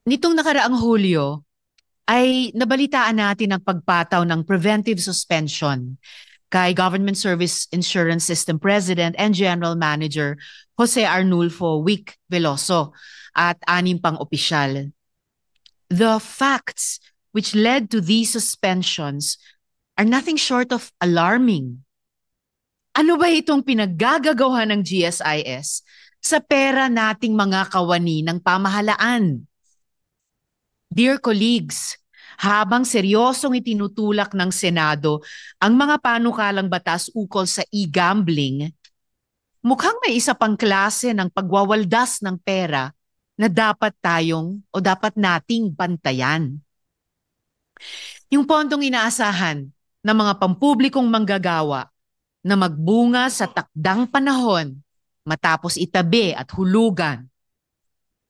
Nitong nakaraang Hulyo ay nabalitaan natin ang pagpataw ng preventive suspension kay Government Service Insurance System President and General Manager Jose Arnulfo Wick Veloso at anim pang opisyal. The facts which led to these suspensions are nothing short of alarming. Ano ba itong pinaggagagawa ng GSIS sa pera nating mga kawani ng pamahalaan? Dear colleagues, habang seryosong itinutulak ng Senado ang mga panukalang batas ukol sa e-gambling, mukhang may isa pang klase ng pagwawaldas ng pera na dapat tayong o dapat nating bantayan. Yung pondong inaasahan ng mga pampublikong manggagawa na magbunga sa takdang panahon matapos itabi at hulugan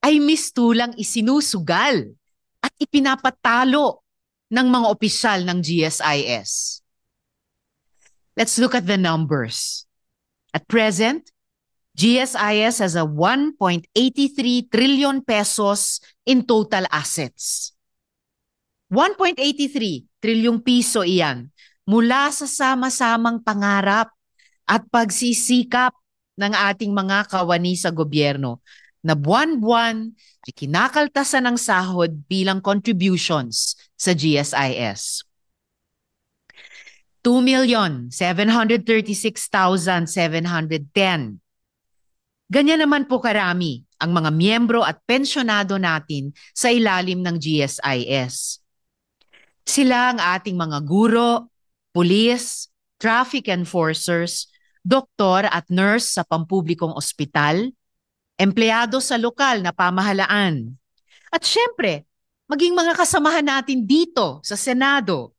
ay mistulang isinusugal at ipinapatalo ng mga opisyal ng GSIS. Let's look at the numbers. At present, GSIS has a 1.83 trillion pesos in total assets. 1.83 trilyong piso iyan mula sa sama-samang pangarap at pagsisikap ng ating mga kawani sa gobyerno na buwan-buwan ay kinakaltasan ng sahod bilang contributions sa GSIS. 2,736,710. Ganyan naman po karami ang mga miyembro at pensyonado natin sa ilalim ng GSIS. Sila ang ating mga guro, pulis, traffic enforcers, doktor at nurse sa pampublikong ospital, empleyado sa lokal na pamahalaan. At syempre, maging mga kasamahan natin dito sa Senado.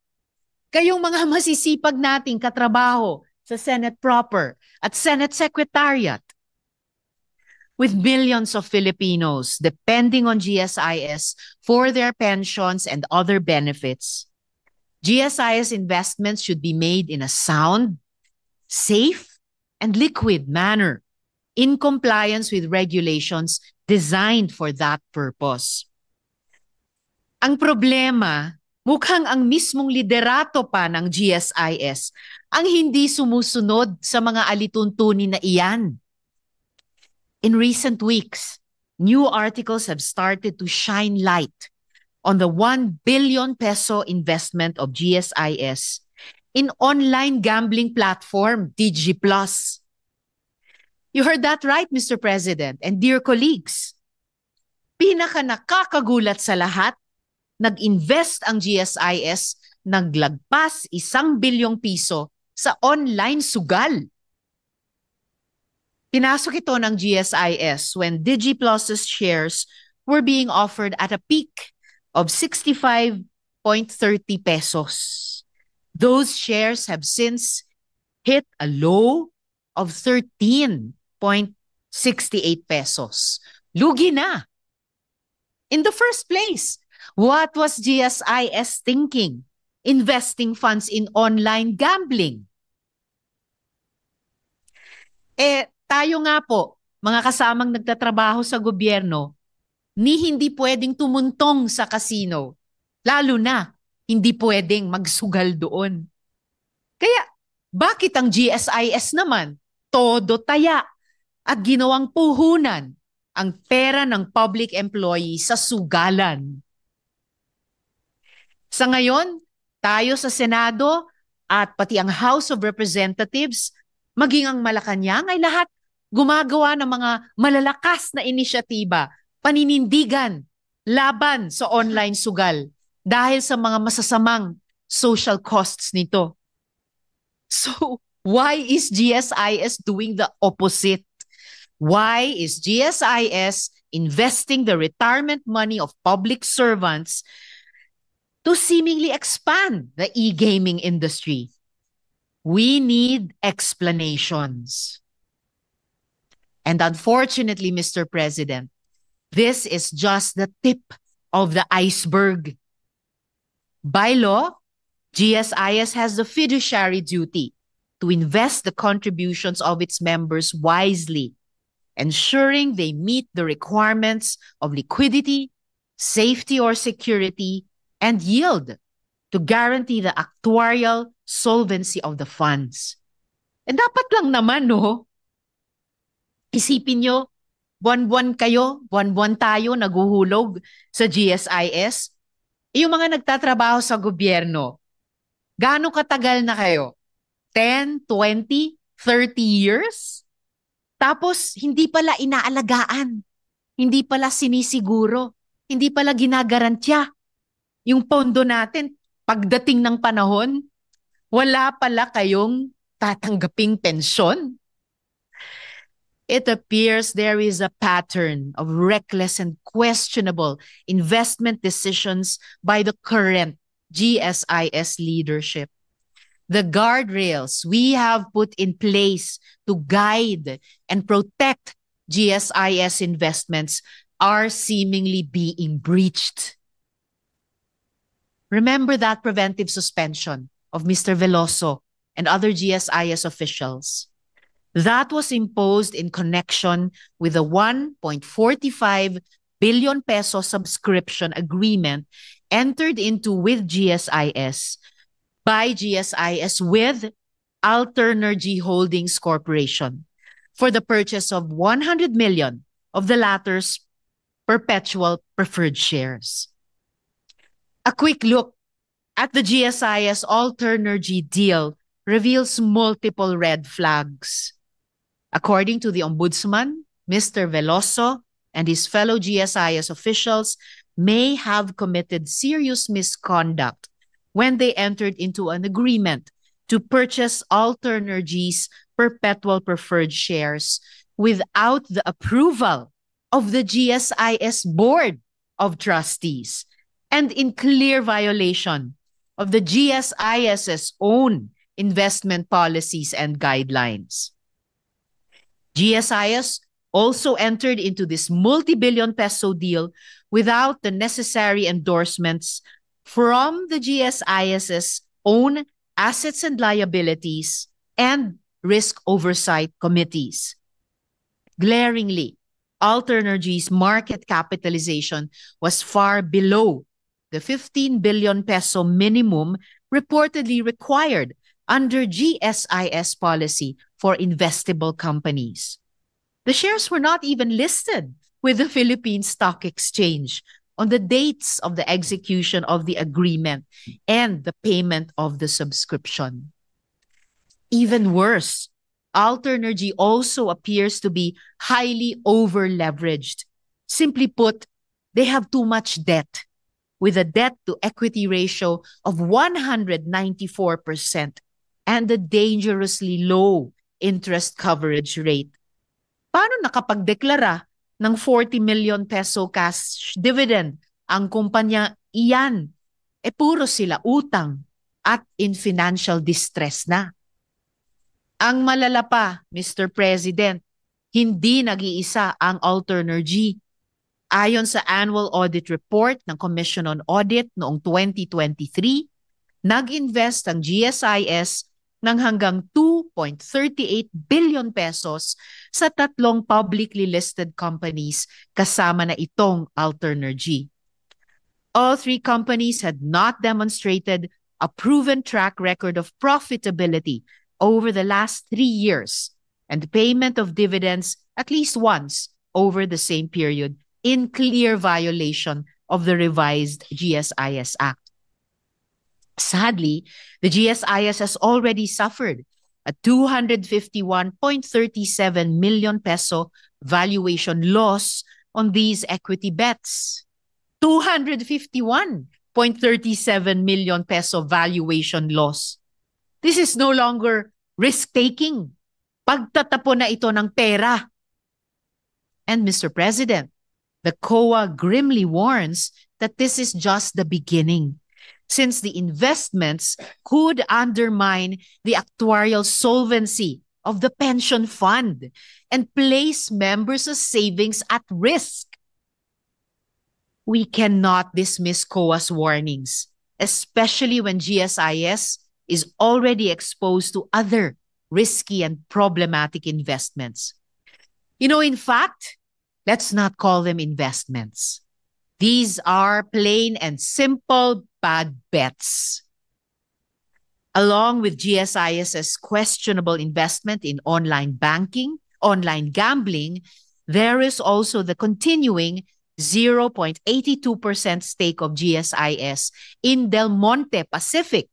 Kayong mga masisipag nating katrabaho sa Senate proper at Senate Secretariat. With millions of Filipinos depending on GSIS for their pensions and other benefits, GSIS investments should be made in a sound, safe, and liquid manner in compliance with regulations designed for that purpose. Ang problema, mukhang ang mismong liderato pa ng GSIS ang hindi sumusunod sa mga alituntunin na iyan. In recent weeks, new articles have started to shine light on the 1 billion peso investment of GSIS in online gambling platform DigiPlus. You heard that right, Mr. President and dear colleagues. Pinaka nakakagulat sa lahat, nag-invest ang GSIS naglagpas 1 bilyong piso sa online sugal. Pinasok ito ng GSIS when DigiPlus's shares were being offered at a peak of 65.30 pesos. Those shares have since hit a low of 13.68 pesos. Lugi na. In the first place, what was GSIS thinking? Investing funds in online gambling. Tayo nga po, mga kasamang nagtatrabaho sa gobyerno, hindi pwedeng tumuntong sa casino. Lalo na, hindi pwedeng magsugal doon. Kaya, bakit ang GSIS naman, todo taya at ginawang puhunan ang pera ng public employee sa sugalan? Sa ngayon, tayo sa Senado at pati ang House of Representatives, maging ang Malacanang ay lahat gumagawa ng mga malalakas na inisyatiba, paninindigan, laban sa online sugal dahil sa mga masasamang social costs nito. So, why is GSIS doing the opposite? Why is GSIS investing the retirement money of public servants to seemingly expand the e-gaming industry? We need explanations. And unfortunately, Mr. President, this is just the tip of the iceberg. By law, GSIS has the fiduciary duty to invest the contributions of its members wisely, ensuring they meet the requirements of liquidity, safety or security, and yield to guarantee the actuarial solvency of the funds. And dapat lang naman, no? Isipin nyo, buwan-buwan kayo, buwan-buwan tayo naguhulog sa GSIS. Yung mga nagtatrabaho sa gobyerno, gaano katagal na kayo? 10, 20, 30 years? Tapos, hindi pala inaalagaan. Hindi pala sinisiguro. Hindi pala ginagarantya. Yung pondo natin, pagdating ng panahon, wala pala kayong tatanggaping pensyon. It appears there is a pattern of reckless and questionable investment decisions by the current GSIS leadership. The guardrails we have put in place to guide and protect GSIS investments are seemingly being breached. Remember that preventive suspension of Mr. Veloso and other GSIS officials. That was imposed in connection with the 1.45 billion peso subscription agreement entered into with GSIS by GSIS with Alternergy Holdings Corporation for the purchase of 100 million of the latter's perpetual preferred shares. A quick look at the GSIS Alternergy deal reveals multiple red flags. According to the Ombudsman, Mr. Veloso and his fellow GSIS officials may have committed serious misconduct when they entered into an agreement to purchase Alternergy's perpetual preferred shares without the approval of the GSIS Board of Trustees and in clear violation of the GSIS's own investment policies and guidelines. GSIS also entered into this multi-billion peso deal without the necessary endorsements from the GSIS's own assets and liabilities and risk oversight committees. Glaringly, Alternergy's market capitalization was far below the 15 billion peso minimum reportedly required under GSIS policy for investable companies. The shares were not even listed with the Philippine Stock Exchange on the dates of the execution of the agreement and the payment of the subscription. Even worse, Alternergy also appears to be highly over-leveraged. Simply put, they have too much debt, with a debt-to-equity ratio of 194% and a dangerously low interest coverage rate. Paano nakapagdeklara ng 40 million peso cash dividend ang kumpanya iyan? Puro sila utang at in financial distress na. Ang malala pa, Mr. President, hindi nag-iisa ang Alternergy. Ayon sa annual audit report ng Commission on Audit noong 2023, nag-invest ang GSIS ng hanggang 2.38 billion pesos sa tatlong publicly listed companies kasama na itong Alternergy. All three companies had not demonstrated a proven track record of profitability over the last 3 years and payment of dividends at least once over the same period in clear violation of the revised GSIS Act. Sadly, the GSIS has already suffered a 251.37 million peso valuation loss on these equity bets. 251.37 million peso valuation loss. This is no longer risk-taking. Pagtatapon na ito ng pera. And Mr. President, the COA grimly warns that this is just the beginning, since the investments could undermine the actuarial solvency of the pension fund and place members' savings at risk. We cannot dismiss COA's warnings, especially when GSIS is already exposed to other risky and problematic investments. In fact, let's not call them investments. These are plain and simple bad bets. Along with GSIS's questionable investment in online banking, online gambling, there is also the continuing 0.82% stake of GSIS in Del Monte Pacific,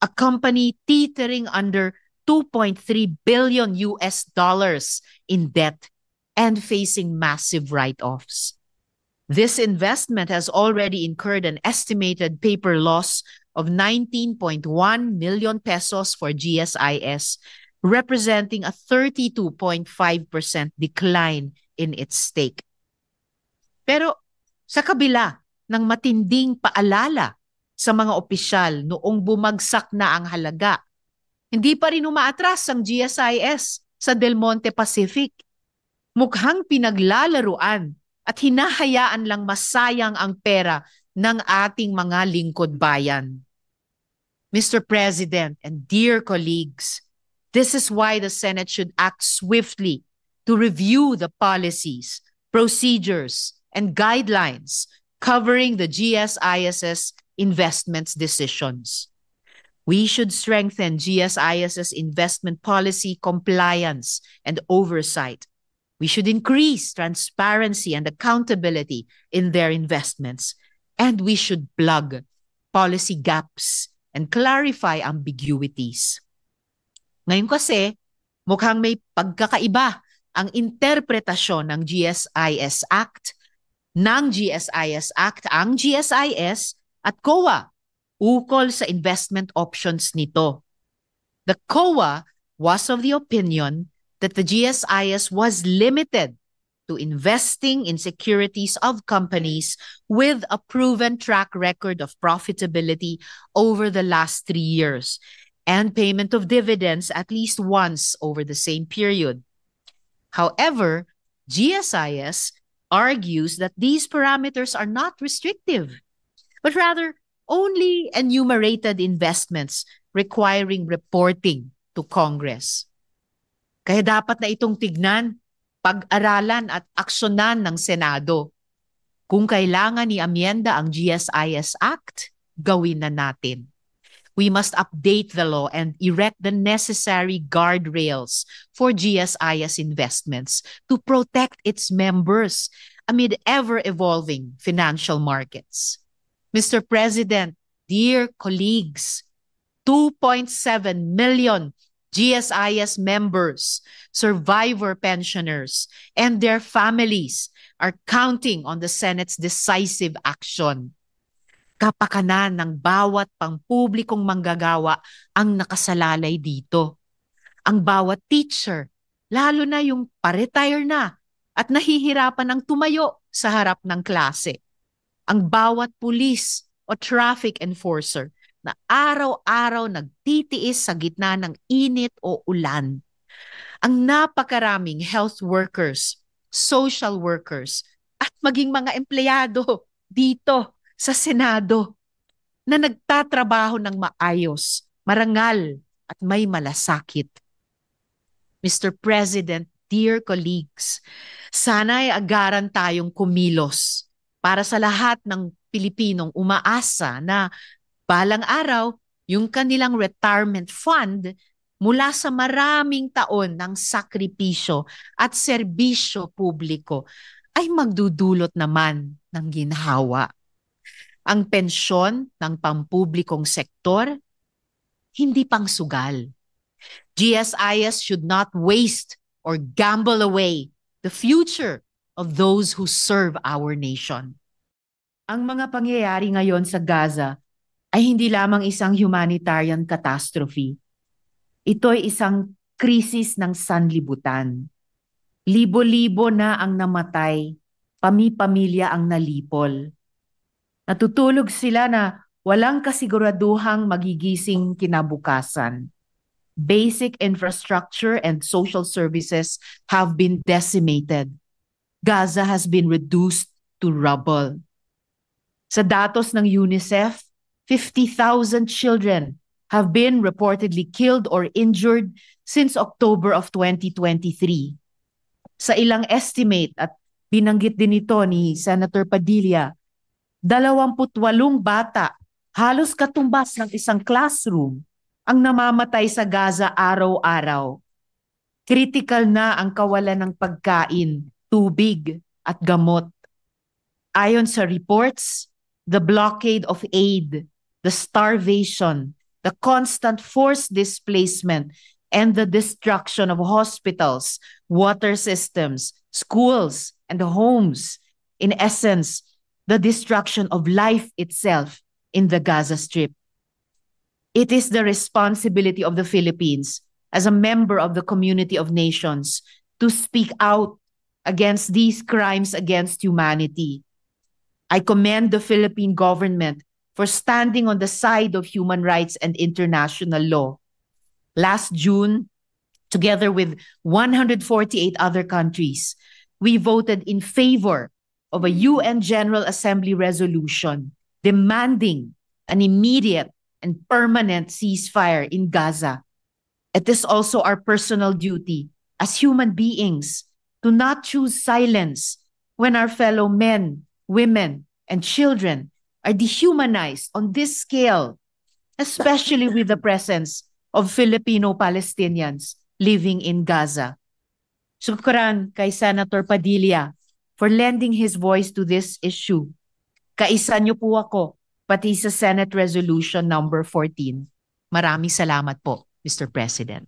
a company teetering under 2.3 billion US dollars in debt and facing massive write-offs. This investment has already incurred an estimated paper loss of 19.1 million pesos for GSIS, representing a 32.5% decline in its stake. Pero sa kabila ng matinding paalala sa mga opisyal noong bumagsak na ang halaga, hindi pa rin umaatras ang GSIS sa Del Monte Pacific. Mukhang pinaglalaruan at hinahayaan lang masayang ang pera ng ating mga lingkod bayan. Mr. President and dear colleagues, this is why the Senate should act swiftly to review the policies, procedures, and guidelines covering the GSIS's investments decisions. We should strengthen GSIS's investment policy compliance and oversight. We should increase transparency and accountability in their investments, and we should plug policy gaps and clarify ambiguities. Ngayon kasi, mukhang may pagkakaiba ang interpretasyon ng GSIS Act, ang GSIS at COA ukol sa investment options nito. The COA was of the opinion that the GSIS was limited to investing in securities of companies with a proven track record of profitability over the last 3 years and payment of dividends at least once over the same period. However, GSIS argues that these parameters are not restrictive, but rather only enumerated investments requiring reporting to Congress. Kaya dapat na itong tignan, pag-aralan at aksyonan ng Senado. Kung kailangan i-amyenda ang GSIS Act, gawin na natin. We must update the law and erect the necessary guardrails for GSIS investments to protect its members amid ever-evolving financial markets. Mr. President, dear colleagues, 2.7 million GSIS members, survivor pensioners, and their families are counting on the Senate's decisive action. Kapakanan ng bawat pampublikong manggagawa ang nakasalalay dito. Ang bawat teacher, lalo na yung pa-retire na at nahihirapan ng tumayo sa harap ng klase. Ang bawat pulis o traffic enforcer na araw-araw nagtitiis sa gitna ng init o ulan. Ang napakaraming health workers, social workers, at maging mga empleyado dito sa Senado na nagtatrabaho ng maayos, marangal at may malasakit. Mr. President, dear colleagues, sana'y agaran tayong kumilos para sa lahat ng Pilipinong umaasa na balang araw, yung kanilang retirement fund mula sa maraming taon ng sakripisyo at serbisyo publiko ay magdudulot naman ng ginhawa. Ang pensyon ng pampublikong sektor, hindi pang sugal. GSIS should not waste or gamble away the future of those who serve our nation. Ang mga pangyayari ngayon sa Gaza ay hindi lamang isang humanitarian catastrophe. Ito ay isang krisis ng sanlibutan. Libo-libo na ang namatay, pami-pamilya ang nalipol. Natutulog sila na walang kasiguraduhang magigising kinabukasan. Basic infrastructure and social services have been decimated. Gaza has been reduced to rubble. Sa datos ng UNICEF, 50,000 children have been reportedly killed or injured since October of 2023. Sa ilang estimate at binanggit din ito ni Senator Padilla, 28 bata, halos katumbas ng isang classroom, ang namamatay sa Gaza araw-araw. Critical na ang kawalan ng pagkain, tubig at gamot. Ayon sa reports, the blockade of aid, the starvation, the constant forced displacement, and the destruction of hospitals, water systems, schools, and homes. In essence, the destruction of life itself in the Gaza Strip. It is the responsibility of the Philippines as a member of the community of nations to speak out against these crimes against humanity. I commend the Philippine government for standing on the side of human rights and international law. Last June, together with 148 other countries, we voted in favor of a UN General Assembly resolution demanding an immediate and permanent ceasefire in Gaza. It is also our personal duty as human beings to not choose silence when our fellow men, women, and children are dehumanized on this scale, especially with the presence of Filipino-Palestinians living in Gaza. Shukran kay Senator Padilla for lending his voice to this issue. Kaisa niyo po ako, pati sa Senate Resolution number 14. Maraming salamat po, Mr. President.